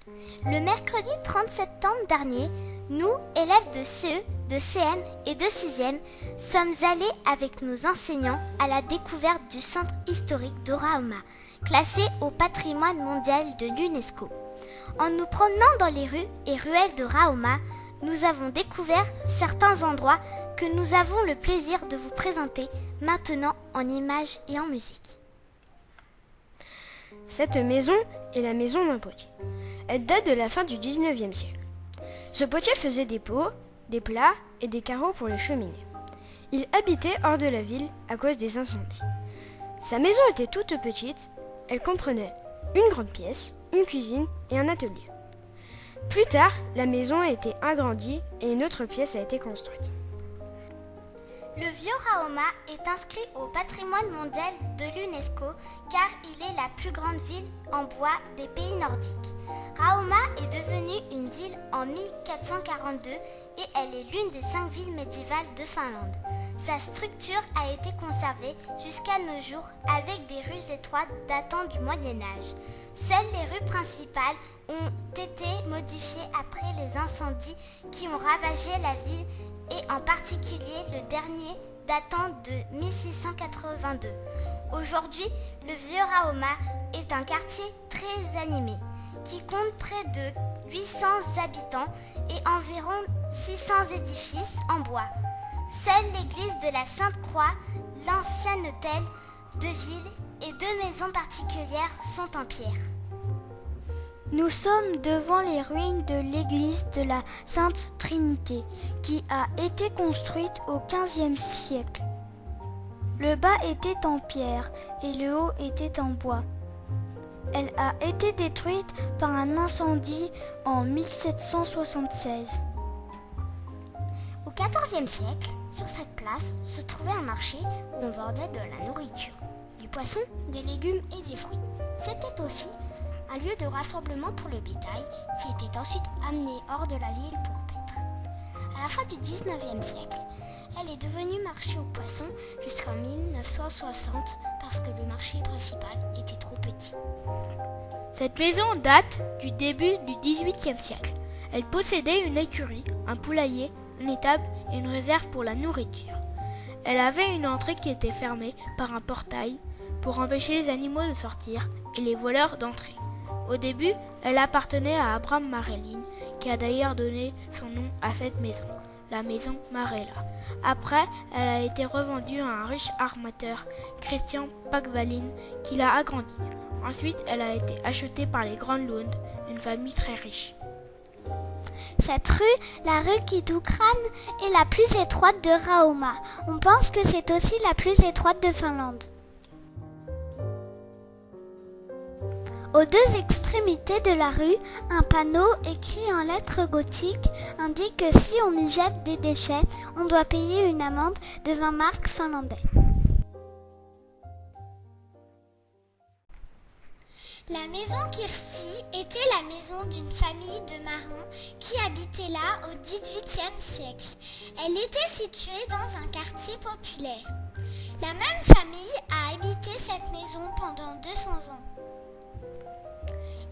Le mercredi 30 septembre dernier, nous, élèves de CE, de CM et de 6e, sommes allés avec nos enseignants à la découverte du centre historique de Rahoma, classé au patrimoine mondial de l'UNESCO. En nous promenant dans les rues et ruelles de Rahoma, nous avons découvert certains endroits que nous avons le plaisir de vous présenter maintenant en images et en musique. Cette maison est la maison d'un potier. Elle date de la fin du 19e siècle. Ce potier faisait des pots, des plats et des carreaux pour les cheminées. Il habitait hors de la ville à cause des incendies. Sa maison était toute petite, elle comprenait une grande pièce, une cuisine et un atelier. Plus tard, la maison a été agrandie et une autre pièce a été construite. Le vieux Rahoma est inscrit au patrimoine mondial de l'UNESCO car il est la plus grande ville en bois des pays nordiques. Rahoma est devenue une ville en 1442 et elle est l'une des 5 villes médiévales de Finlande. Sa structure a été conservée jusqu'à nos jours avec des rues étroites datant du Moyen-Âge. Seules les rues principales ont été modifiées après les incendies qui ont ravagé la ville et en particulier le dernier datant de 1682. Aujourd'hui, le vieux Rahoma est un quartier très animé qui compte près de 800 habitants et environ 600 édifices en bois. Seule l'église de la Sainte-Croix, l'ancien hôtel de ville et 2 maisons particulières sont en pierre. Nous sommes devant les ruines de l'église de la Sainte Trinité, qui a été construite au XVe siècle. Le bas était en pierre et le haut était en bois. Elle a été détruite par un incendie en 1776. Au XIVe siècle, sur cette place se trouvait un marché où on vendait de la nourriture, du poisson, des légumes et des fruits. C'était aussi un lieu de rassemblement pour le bétail qui était ensuite amené hors de la ville pour paître. À la fin du 19e siècle, elle est devenue marché aux poissons jusqu'en 1960 parce que le marché principal était trop petit. Cette maison date du début du XVIIIe siècle. Elle possédait une écurie, un poulailler, une étable et une réserve pour la nourriture. Elle avait une entrée qui était fermée par un portail pour empêcher les animaux de sortir et les voleurs d'entrer. Au début, elle appartenait à Abraham Marelin, qui a d'ailleurs donné son nom à cette maison, la maison Marella. Après, elle a été revendue à un riche armateur, Christian Pagvalin, qui l'a agrandie. Ensuite, elle a été achetée par les Granlund, une famille très riche. Cette rue, la rue Kidukran, est la plus étroite de Rahoma. On pense que c'est aussi la plus étroite de Finlande. Aux 2 extrémités de la rue, un panneau écrit en lettres gothiques indique que si on y jette des déchets, on doit payer une amende de 20 marks finlandais. La maison Kirsi était la maison d'une famille de marins qui habitait là au XVIIIe siècle. Elle était située dans un quartier populaire. La même famille a habité cette maison pendant 200 ans.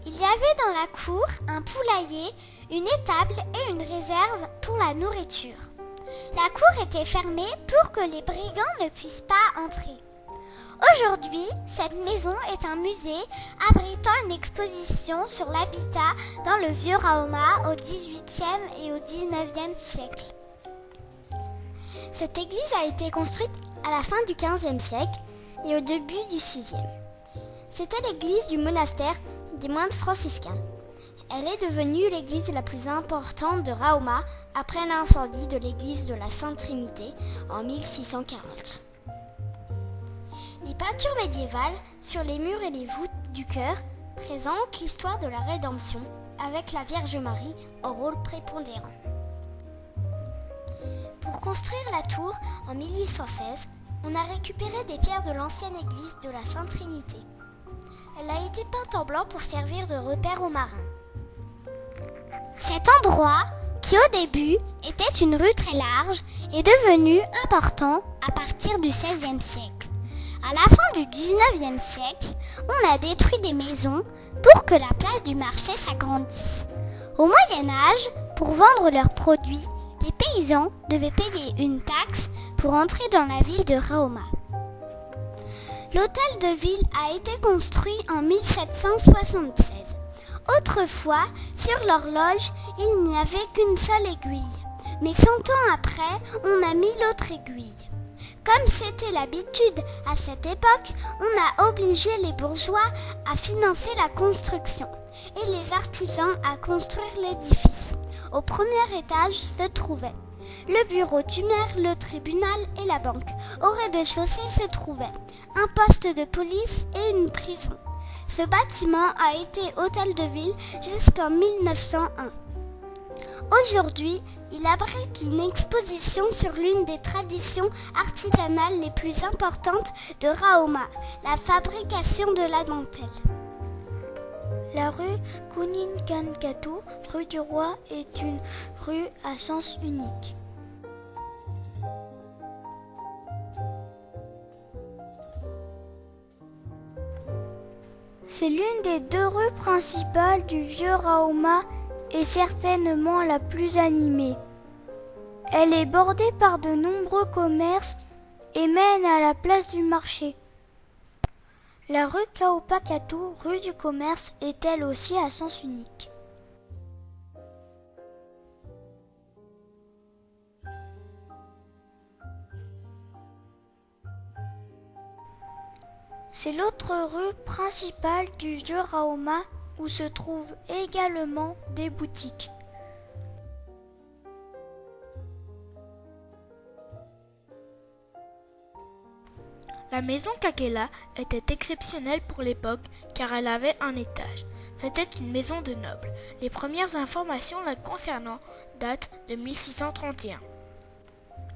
Il y avait dans la cour un poulailler, une étable et une réserve pour la nourriture. La cour était fermée pour que les brigands ne puissent pas entrer. Aujourd'hui, cette maison est un musée abritant une exposition sur l'habitat dans le vieux Rahoma au XVIIIe et au XIXe siècle. Cette église a été construite à la fin du XVe siècle et au début du VIe. C'était l'église du monastère des moines franciscains. Elle est devenue l'église la plus importante de Rahoma après l'incendie de l'église de la Sainte Trinité en 1640. Les peintures médiévales sur les murs et les voûtes du chœur présentent l'histoire de la rédemption avec la Vierge Marie au rôle prépondérant. Pour construire la tour en 1816, on a récupéré des pierres de l'ancienne église de la Sainte Trinité. Elle a été peinte en blanc pour servir de repère aux marins. Cet endroit, qui au début était une rue très large, est devenu important à partir du XVIe siècle. À la fin du XIXe siècle, on a détruit des maisons pour que la place du marché s'agrandisse. Au Moyen Âge, pour vendre leurs produits, les paysans devaient payer une taxe pour entrer dans la ville de Raoma. L'hôtel de ville a été construit en 1776. Autrefois, sur l'horloge, il n'y avait qu'une seule aiguille. Mais 100 ans après, on a mis l'autre aiguille. Comme c'était l'habitude à cette époque, on a obligé les bourgeois à financer la construction et les artisans à construire l'édifice. Au premier étage se trouvaient le bureau du maire, le tribunal et la banque. Au rez-de-chaussée se trouvaient un poste de police et une prison. Ce bâtiment a été hôtel de ville jusqu'en 1901. Aujourd'hui, il abrite une exposition sur l'une des traditions artisanales les plus importantes de Raoma, la fabrication de la dentelle. La rue Kuninkankatu, rue du Roi, est une rue à sens unique. C'est l'une des deux rues principales du vieux Raoma et certainement la plus animée. Elle est bordée par de nombreux commerces et mène à la place du marché. La rue Kaupakatu, rue du commerce, est elle aussi à sens unique. C'est l'autre rue principale du vieux Raoma où se trouvent également des boutiques. La maison Kakela était exceptionnelle pour l'époque car elle avait un étage. C'était une maison de nobles. Les premières informations la concernant datent de 1631.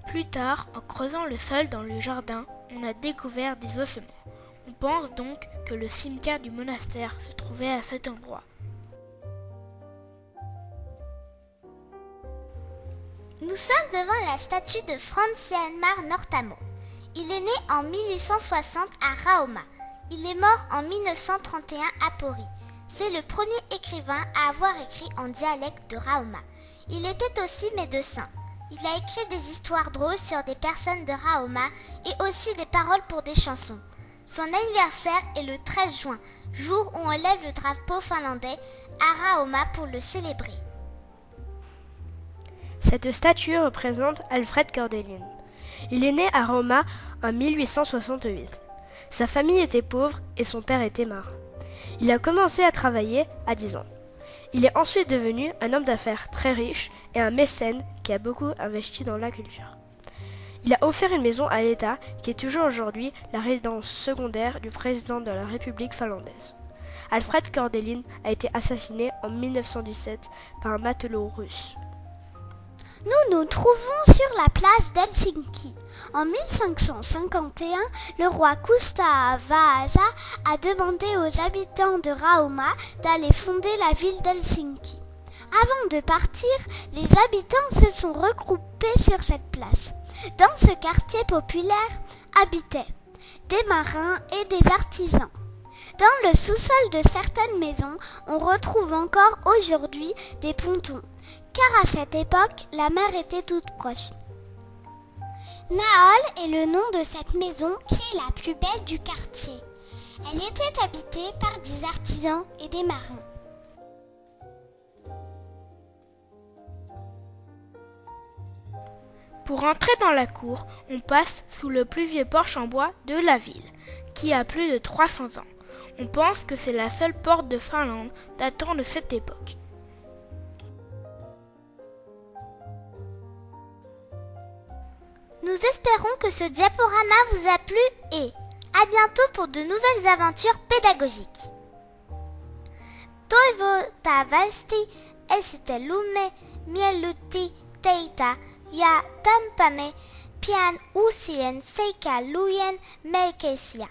Plus tard, en creusant le sol dans le jardin, on a découvert des ossements. On pense donc que le cimetière du monastère se trouvait à cet endroit. Nous sommes devant la statue de Franz Hjalmar Northamo. Il est né en 1860 à Raoma. Il est mort en 1931 à Pori. C'est le premier écrivain à avoir écrit en dialecte de Raoma. Il était aussi médecin. Il a écrit des histoires drôles sur des personnes de Raoma et aussi des paroles pour des chansons. Son anniversaire est le 13 juin, jour où on lève le drapeau finlandais à Raoma pour le célébrer. Cette statue représente Alfred Kordelin. Il est né à Raoma en 1868. Sa famille était pauvre et son père était marin. Il a commencé à travailler à 10 ans. Il est ensuite devenu un homme d'affaires très riche et un mécène qui a beaucoup investi dans la culture. Il a offert une maison à l'État qui est toujours aujourd'hui la résidence secondaire du président de la République finlandaise. Alfred Kordelin a été assassiné en 1917 par un matelot russe. Nous nous trouvons sur la place d'Helsinki. En 1551, le roi Kustaa Vaasa a demandé aux habitants de Raoma d'aller fonder la ville d'Helsinki. Avant de partir, les habitants se sont regroupés sur cette place. Dans ce quartier populaire habitaient des marins et des artisans. Dans le sous-sol de certaines maisons, on retrouve encore aujourd'hui des pontons, car à cette époque, la mer était toute proche. Naol est le nom de cette maison qui est la plus belle du quartier. Elle était habitée par des artisans et des marins. Pour entrer dans la cour, on passe sous le plus vieux porche en bois de la ville, qui a plus de 300 ans. On pense que c'est la seule porte de Finlande datant de cette époque. Nous espérons que ce diaporama vous a plu et à bientôt pour de nouvelles aventures pédagogiques. Toivottavasti esittelumme miellytti teitä ja tampamme pian uusien seikkailujen merkeisiä.